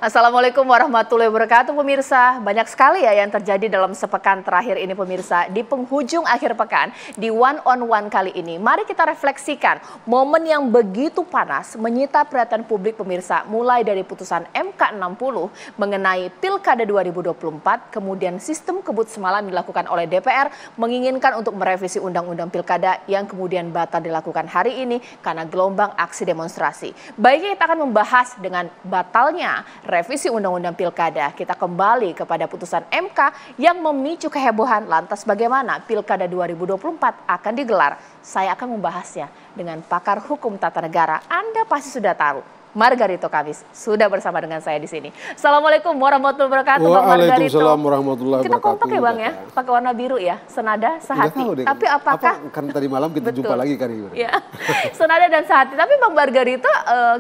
Assalamualaikum warahmatullahi wabarakatuh pemirsa. Banyak sekali ya yang terjadi dalam sepekan terakhir ini pemirsa. Di penghujung akhir pekan, di One on One kali ini, mari kita refleksikan momen yang begitu panas menyita perhatian publik pemirsa. Mulai dari putusan MK 60 mengenai Pilkada 2024, kemudian sistem kebut semalam dilakukan oleh DPR menginginkan untuk merevisi Undang-Undang Pilkada yang kemudian batal dilakukan hari ini karena gelombang aksi demonstrasi. Baiknya kita akan membahas dengan batalnya revisi Undang-Undang Pilkada. Kita kembali kepada putusan MK yang memicu kehebohan. Lantas bagaimana Pilkada 2024 akan digelar? Saya akan membahasnya dengan pakar hukum tata negara. Anda pasti sudah tahu, Margarito Kamis sudah bersama dengan saya di sini. Assalamualaikum warahmatullahi wabarakatuh, Bang Margarito. Waalaikumsalam warahmatullahi wabarakatuh. Kita kompak ya Bang ya, pakai warna biru ya, senada sehati. Tapi apakah kan tadi malam kita jumpa lagi kan? Ya, senada dan sehati. Tapi Bang Margarito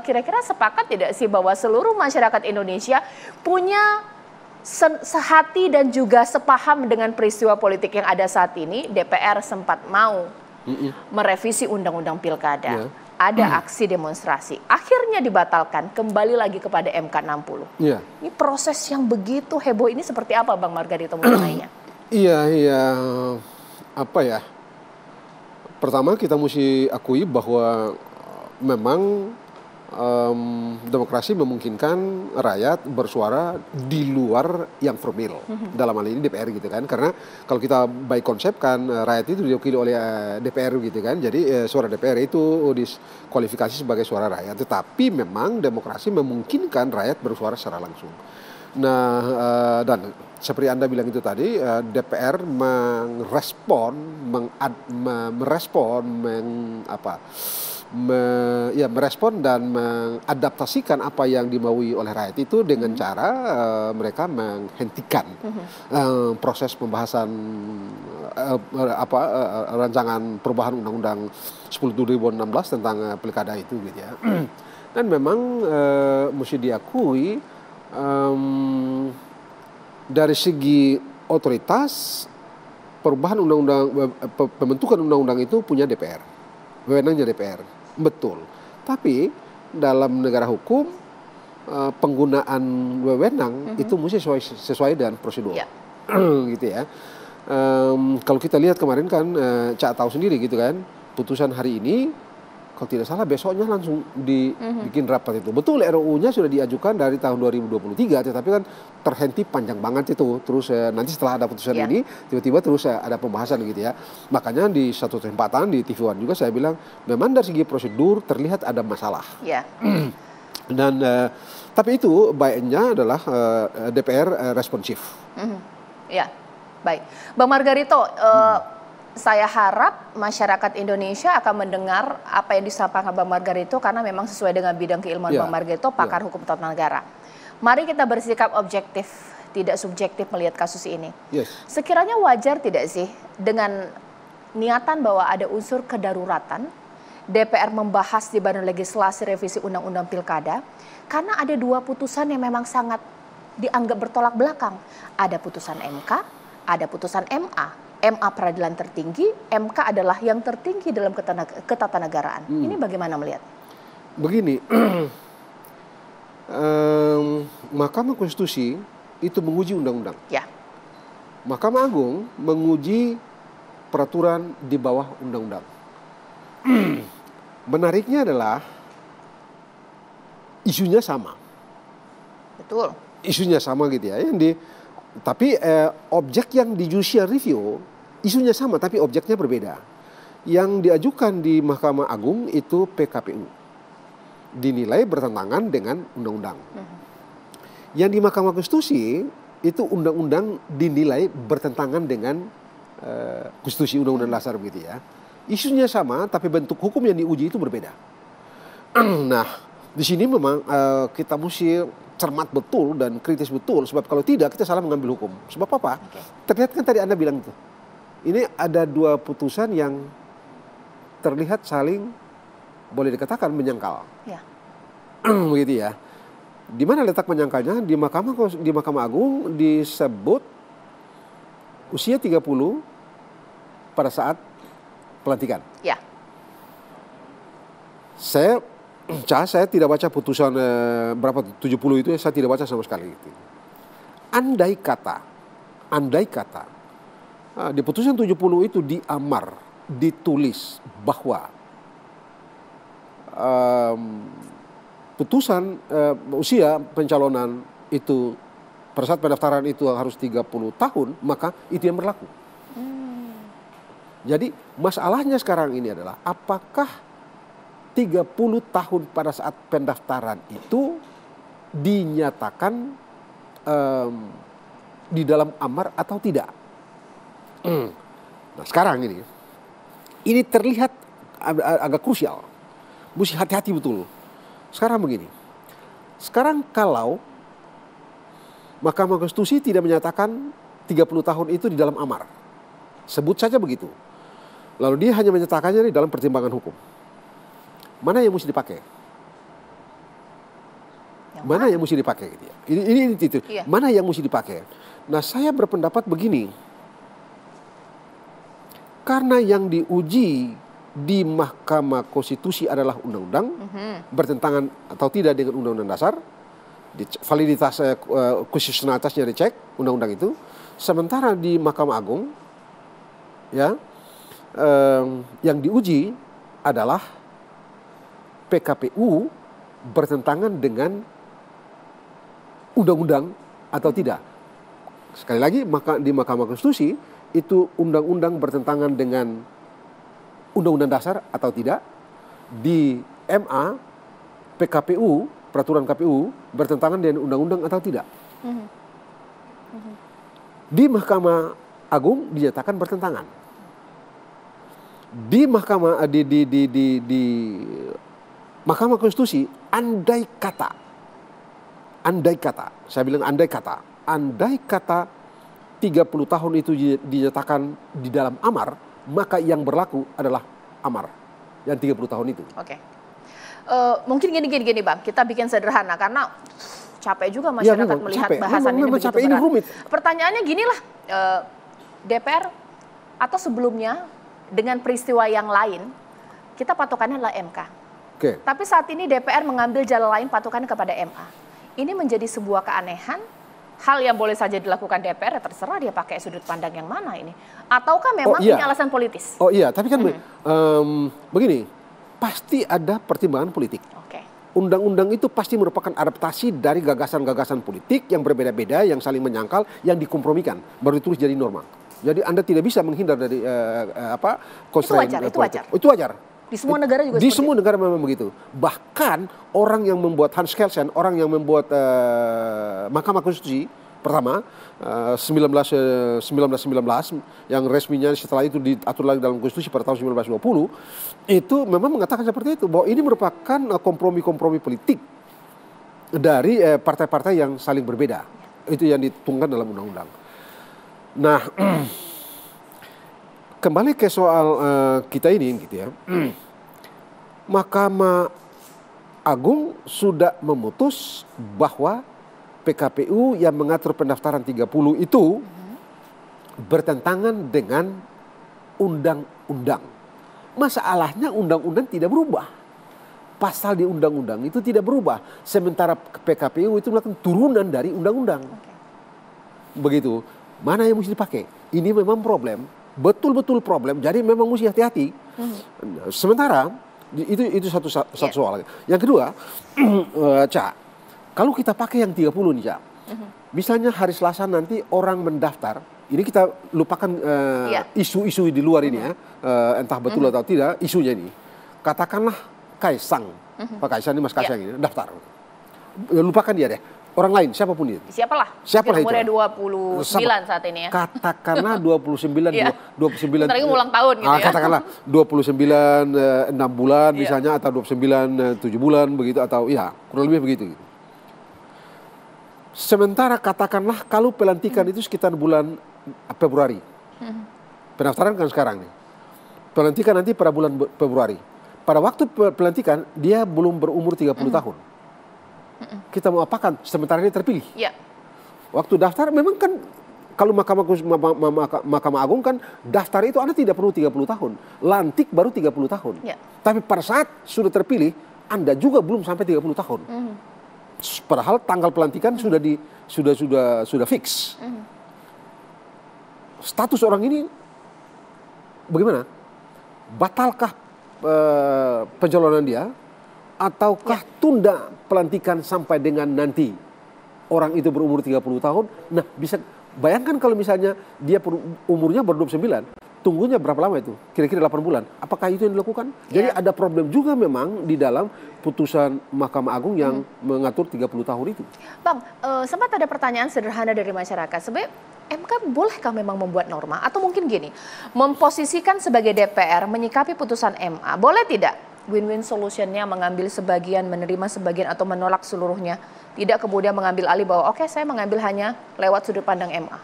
kira-kira sepakat tidak sih bahwa seluruh masyarakat Indonesia punya sehati dan juga sepaham dengan peristiwa politik yang ada saat ini? DPR sempat mau merevisi Undang-Undang Pilkada. Ada aksi demonstrasi, akhirnya dibatalkan, kembali lagi kepada MK 60. Ini proses yang begitu heboh ini seperti apa Bang Margarito mengenainya? Iya, apa ya? Pertama kita mesti akui bahwa memang demokrasi memungkinkan rakyat bersuara di luar yang formil. Dalam hal ini DPR gitu kan. Karena kalau kita by konsep kan rakyat itu diwakili oleh DPR gitu kan. Jadi suara DPR itu diskualifikasi sebagai suara rakyat. Tetapi memang demokrasi memungkinkan rakyat bersuara secara langsung. Nah, dan seperti Anda bilang itu tadi, DPR merespon dan mengadaptasikan apa yang dimaui oleh rakyat itu dengan cara mereka menghentikan proses pembahasan rancangan perubahan Undang-Undang 10 2016 tentang pilkada itu gitu ya. Dan memang mesti diakui dari segi otoritas perubahan pembentukan undang-undang itu punya DPR, wewenangnya DPR. Betul, tapi dalam negara hukum penggunaan wewenang itu mesti sesuai dengan prosedur, gitu ya. Kalau kita lihat kemarin kan, Cak tahu sendiri gitu kan, putusan hari ini, kalau tidak salah besoknya langsung dibikin rapat itu. Betul RUU-nya sudah diajukan dari tahun 2023, tetapi kan terhenti panjang banget itu. Terus nanti setelah ada putusan ini, tiba-tiba terus ada pembahasan gitu ya. Makanya di satu kesempatan di TV One juga saya bilang, memang dari segi prosedur terlihat ada masalah. Dan tapi itu baiknya adalah DPR responsif. Ya, baik. Bang Margarito, saya harap masyarakat Indonesia akan mendengar apa yang disampaikan Bang Margarito karena memang sesuai dengan bidang keilmuan Bang Margarito, pakar hukum tata negara. Mari kita bersikap objektif, tidak subjektif melihat kasus ini. Sekiranya wajar tidak sih dengan niatan bahwa ada unsur kedaruratan, DPR membahas di badan legislasi revisi Undang-Undang Pilkada karena ada dua putusan yang memang sangat dianggap bertolak belakang. Ada putusan MK, ada putusan MA. MA peradilan tertinggi, MK adalah yang tertinggi dalam ketatanegaraan. Ini bagaimana melihat? Begini, Mahkamah Konstitusi itu menguji undang-undang. Mahkamah Agung menguji peraturan di bawah undang-undang. Menariknya adalah isunya sama. Betul. Isunya sama gitu ya. Tapi objek yang di judicial review isunya sama tapi objeknya berbeda. Yang diajukan di Mahkamah Agung itu PKPU. Dinilai bertentangan dengan undang-undang. Yang di Mahkamah Konstitusi itu undang-undang dinilai bertentangan dengan konstitusi undang-undang dasar begitu ya. Isunya sama tapi bentuk hukum yang diuji itu berbeda. Nah, di sini memang kita mesti cermat betul dan kritis betul, sebab kalau tidak kita salah mengambil hukum. Sebab apa? Terlihat kan tadi Anda bilang itu. Ini ada dua putusan yang terlihat saling boleh dikatakan menyangkal. Begitu ya. Di mana letak menyangkalnya? Di Mahkamah Agung disebut usia 30 pada saat pelantikan. Saya Saya tidak baca putusan berapa 70 itu, saya tidak baca sama sekali itu. Andai kata di putusan 70 itu di amar ditulis bahwa putusan usia pencalonan itu pada saat pendaftaran itu harus 30 tahun, maka itu yang berlaku. Jadi masalahnya sekarang ini adalah apakah 30 tahun pada saat pendaftaran itu dinyatakan di dalam amar atau tidak. Nah sekarang ini terlihat agak krusial. Mesti hati-hati betul. Sekarang begini. Sekarang kalau Mahkamah Konstitusi tidak menyatakan 30 tahun itu di dalam amar. Sebut saja begitu. Lalu dia hanya menyatakannya di dalam pertimbangan hukum. Mana yang mesti dipakai? Mana yang mesti dipakai? Gitu ya. Ini itu. Iya. Mana yang mesti dipakai? Nah saya berpendapat begini. Karena yang diuji di Mahkamah Konstitusi adalah undang-undang, bertentangan atau tidak dengan undang-undang dasar, validitas konstitusionalitasnya dicek undang-undang itu. Sementara di Mahkamah Agung, ya, yang diuji adalah PKPU bertentangan dengan undang-undang atau tidak. Sekali lagi di Mahkamah Konstitusi itu undang-undang bertentangan dengan undang-undang dasar atau tidak. Di MA PKPU, peraturan KPU bertentangan dengan undang-undang atau tidak. Di Mahkamah Agung dinyatakan bertentangan. Di Mahkamah Konstitusi andai kata, saya bilang andai kata 30 tahun itu dinyatakan di dalam amar, maka yang berlaku adalah amar yang 30 tahun itu. Oke. Mungkin gini Bang, kita bikin sederhana karena capek juga masyarakat melihat bahasan ini begitu berat. Ini rumit. Pertanyaannya ginilah, DPR atau sebelumnya dengan peristiwa yang lain, kita patokannya adalah MK. Okay. Tapi saat ini DPR mengambil jalan lain patokannya kepada MA. Ini menjadi sebuah keanehan. Hal yang boleh saja dilakukan DPR, ya terserah dia pakai sudut pandang yang mana ini. Ataukah memang punya alasan politis? Oh iya, tapi kan begini, pasti ada pertimbangan politik. Okay. Undang-undang itu pasti merupakan adaptasi dari gagasan-gagasan politik yang berbeda-beda, yang saling menyangkal, yang dikompromikan, baru ditulis jadi norma. Jadi Anda tidak bisa menghindar dari constraint politik. Itu wajar. Di semua negara juga seperti itu. Di semua negara memang begitu. Bahkan orang yang membuat Hans Kelsen, orang yang membuat Mahkamah Konstitusi pertama 1919 yang resminya setelah itu diatur lagi dalam konstitusi pada tahun 1920, itu memang mengatakan seperti itu, bahwa ini merupakan kompromi-kompromi politik dari partai-partai yang saling berbeda. Itu yang dituangkan dalam undang-undang. Nah, kembali ke soal kita ini gitu ya. Mahkamah Agung sudah memutus bahwa PKPU yang mengatur pendaftaran 30 itu bertentangan dengan undang-undang. Masalahnya undang-undang tidak berubah. Pasal di undang-undang itu tidak berubah. Sementara PKPU itu melakukan turunan dari undang-undang. Begitu. Mana yang mesti dipakai? Ini memang problem. Betul-betul problem. Jadi memang mesti hati-hati. Sementara itu satu soal. Yang kedua, Cak, kalau kita pakai yang 30 nih, Cak. Misalnya hari Selasa nanti orang mendaftar, ini kita lupakan isu-isu di luar ini ya, entah betul atau tidak isunya ini. Katakanlah Kaisang, Pak Kaisang ini Mas Kaisang ini daftar. Lupakan dia deh. Orang lain, siapapun itu. Siapalah itu. Umurnya 29 saat ini ya. Katakanlah 29, 29. Bentar lagi ulang tahun gitu ya. Katakanlah 29, 6 bulan misalnya, atau 29, 7 bulan begitu, atau ya kurang lebih begitu. Sementara katakanlah kalau pelantikan itu sekitar bulan Februari. Pendaftaran kan sekarang nih. Pelantikan nanti pada bulan Februari. Pada waktu pelantikan dia belum berumur 30 tahun. Kita mau apakan sementara dia terpilih. Waktu daftar memang kan kalau Mahkamah Agung kan daftar itu Anda tidak perlu 30 tahun. Lantik baru 30 tahun. Tapi pada saat sudah terpilih Anda juga belum sampai 30 tahun. Padahal tanggal pelantikan sudah fix. Status orang ini bagaimana? Batalkah pencalonan dia ataukah tunda pelantikan sampai dengan nanti orang itu berumur 30 tahun? Nah, bisa bayangkan kalau misalnya dia umurnya baru 29. Tunggunya berapa lama itu? Kira-kira 8 bulan. Apakah itu yang dilakukan? Jadi ada problem juga memang di dalam putusan Mahkamah Agung yang mengatur 30 tahun itu. Bang, sempat ada pertanyaan sederhana dari masyarakat. Sebenarnya MK bolehkah memang membuat norma? Atau mungkin gini, memposisikan sebagai DPR menyikapi putusan MA. Boleh tidak win-win solutionnya mengambil sebagian, menerima sebagian atau menolak seluruhnya? Tidak kemudian mengambil alih bahwa oke, saya mengambil hanya lewat sudut pandang MA.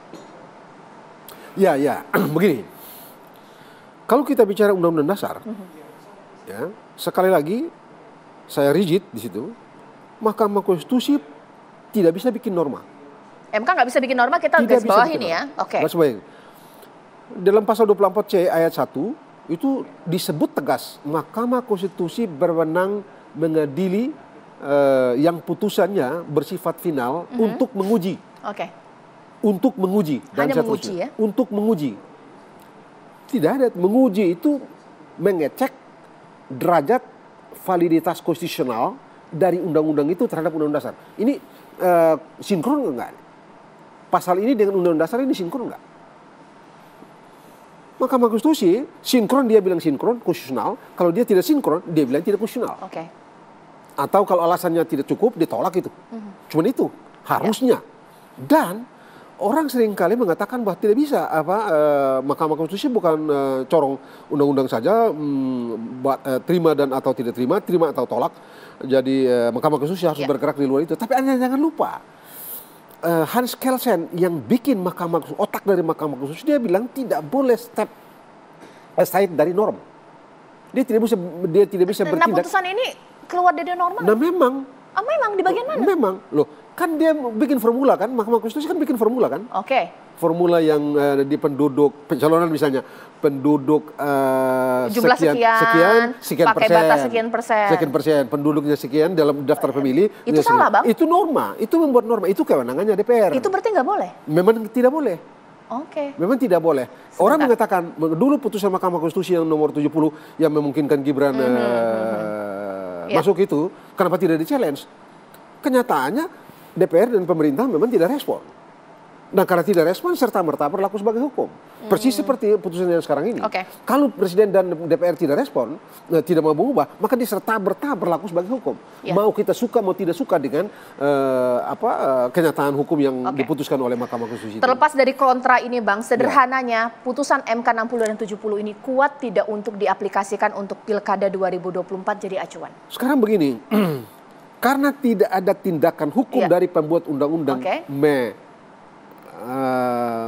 Ya, begini. Kalau kita bicara undang-undang dasar, ya, sekali lagi saya rigid di situ, Mahkamah Konstitusi tidak bisa bikin norma. MK nggak bisa bikin norma, kita garis bawah ini ya. Oke. Dalam pasal 24C ayat 1 itu disebut tegas Mahkamah Konstitusi berwenang mengadili yang putusannya bersifat final untuk menguji. Oke. Untuk menguji dan hanya menguji ya? Untuk menguji. Tidak ada, menguji itu mengecek derajat validitas konstitusional dari undang-undang itu terhadap undang-undang dasar. Ini sinkron enggak? Pasal ini dengan undang-undang dasar ini sinkron enggak? Mahkamah Konstitusi sinkron, dia bilang sinkron konstitusional. Kalau dia tidak sinkron, dia bilang tidak konstitusional. Oke. Atau kalau alasannya tidak cukup, ditolak itu. Cuman itu harusnya. Dan orang seringkali mengatakan bahwa tidak bisa Mahkamah Konstitusi bukan corong undang-undang saja, terima dan atau tidak terima atau tolak. Jadi Mahkamah Konstitusi harus bergerak di luar itu. Tapi Anda jangan lupa Hans Kelsen yang bikin otak dari Mahkamah Konstitusi, dia bilang tidak boleh step aside dari norm. Dia tidak bisa bertindak. Nah, putusan ini keluar dari norma. Nah, memang. Memang di bagian mana? Memang loh. Kan dia bikin formula kan, Mahkamah Konstitusi kan bikin formula kan. Oke. Formula yang di penduduk, pencalonan misalnya, penduduk jumlah sekian pakai persen. Batas sekian persen. Penduduknya sekian dalam daftar pemilih. Itu salah, Bang? Itu norma, itu membuat norma, itu kewenangannya DPR. Itu berarti nggak boleh? Memang tidak boleh. Oke. Memang tidak boleh. Orang mengatakan, dulu putusan Mahkamah Konstitusi yang nomor 70 yang memungkinkan Gibran masuk itu, kenapa tidak di-challenge? Kenyataannya DPR dan pemerintah memang tidak respon. Nah, karena tidak respon serta-merta berlaku sebagai hukum. Persis seperti putusan yang sekarang ini. Kalau Presiden dan DPR tidak respon, tidak mau mengubah, maka dia serta-merta berlaku sebagai hukum. Mau kita suka mau tidak suka dengan kenyataan hukum yang diputuskan oleh Mahkamah Konstitusi. Terlepas dari kontra ini, Bang, sederhananya putusan MK 60 dan 70 ini kuat tidak untuk diaplikasikan untuk Pilkada 2024 jadi acuan? Sekarang begini. Karena tidak ada tindakan hukum dari pembuat undang-undang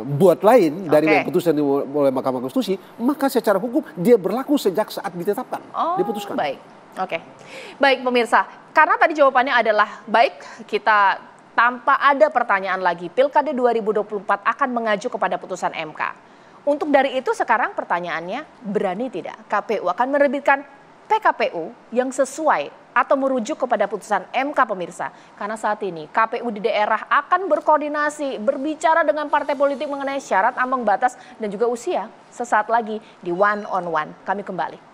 buat lain dari putusan oleh Mahkamah Konstitusi, maka secara hukum dia berlaku sejak saat ditetapkan, diputuskan. Baik, baik pemirsa. Karena tadi jawabannya adalah baik, kita tanpa ada pertanyaan lagi, Pilkada 2024 akan mengacu kepada putusan MK. Untuk dari itu sekarang pertanyaannya, berani tidak KPU akan menerbitkan PKPU yang sesuai atau merujuk kepada putusan MK, pemirsa? Karena saat ini KPU di daerah akan berkoordinasi, berbicara dengan partai politik mengenai syarat ambang batas dan juga usia. Sesaat lagi di One on One. Kami kembali.